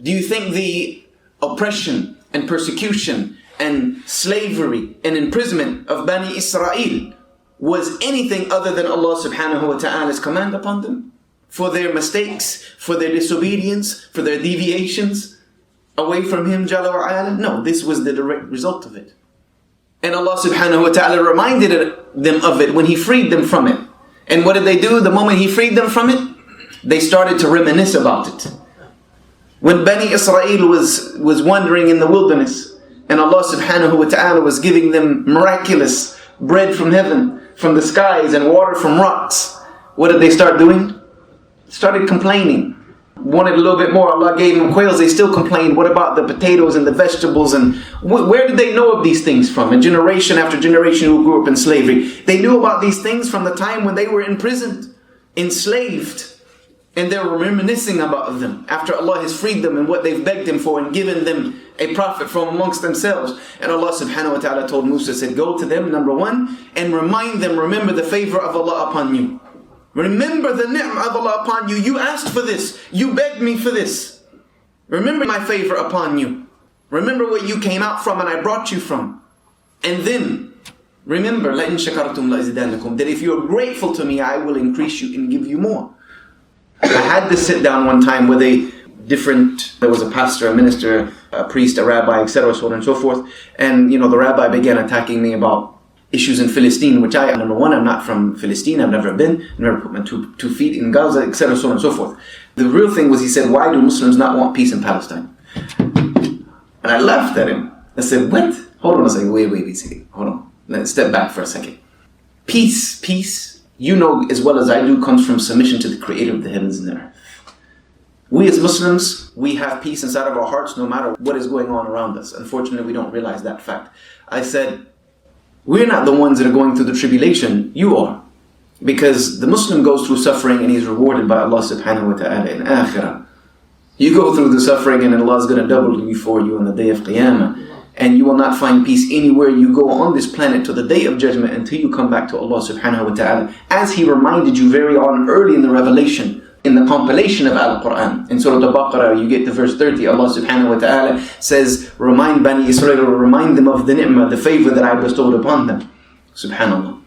Do you think the oppression and persecution and slavery and imprisonment of Bani Israel was anything other than Allah subhanahu wa ta'ala's command upon them? For their mistakes, for their disobedience, for their deviations away from Him Jalla wa Ala? No, this was the direct result of it. And Allah subhanahu wa ta'ala reminded them of it when He freed them from it. And what did they do the moment He freed them from it? They started to reminisce about it. When Bani Israel was wandering in the wilderness, and Allah subhanahu wa ta'ala was giving them miraculous bread from heaven, from the skies, and water from rocks, what did they start doing? Started complaining. Wanted a little bit more. Allah gave them quails, they still complained. What about the potatoes and the vegetables? And where did they know of these things from? And generation after generation who grew up in slavery, they knew about these things from the time when they were imprisoned, enslaved. And they were reminiscing about them after Allah has freed them and what they've begged Him for and given them a prophet from amongst themselves. And Allah subhanahu wa ta'ala told Musa, said, go to them, number one, and remind them, remember the favor of Allah upon you. Remember the ni'mah of Allah upon you. You asked for this. You begged me for this. Remember my favor upon you. Remember where you came out from and I brought you from. And then, remember, لَإِن شَكَرْتُمْ لَأَزِدَنَّكُمْ, that if you're grateful to me, I will increase you and give you more. I had to sit down one time with there was a pastor, a minister, a priest, a rabbi, etc., so on and so forth. And, the rabbi began attacking me about issues in Palestine, which number one, I'm not from Palestine, I've never been, I've never put my two feet in Gaza, etc., so on and so forth. The real thing was, he said, why do Muslims not want peace in Palestine? And I laughed at him. I said, what? Hold on a second, wait a second, hold on. Let's step back for a second. Peace, you know as well as I do, comes from submission to the Creator of the heavens and the earth. We as Muslims, we have peace inside of our hearts no matter what is going on around us. Unfortunately, we don't realize that fact. I said, we're not the ones that are going through the tribulation, you are. Because the Muslim goes through suffering and he's rewarded by Allah subhanahu wa ta'ala in akhirah. You go through the suffering and Allah is going to double you for you on the day of Qiyamah. And you will not find peace anywhere you go on this planet to the day of judgment until you come back to Allah subhanahu wa ta'ala. As He reminded you very early in the revelation, in the compilation of Al-Quran. In Surah Al-Baqarah, you get to verse 30, Allah subhanahu wa ta'ala says, remind Bani Israel, or remind them of the ni'mah, the favor that I bestowed upon them. Subhanallah.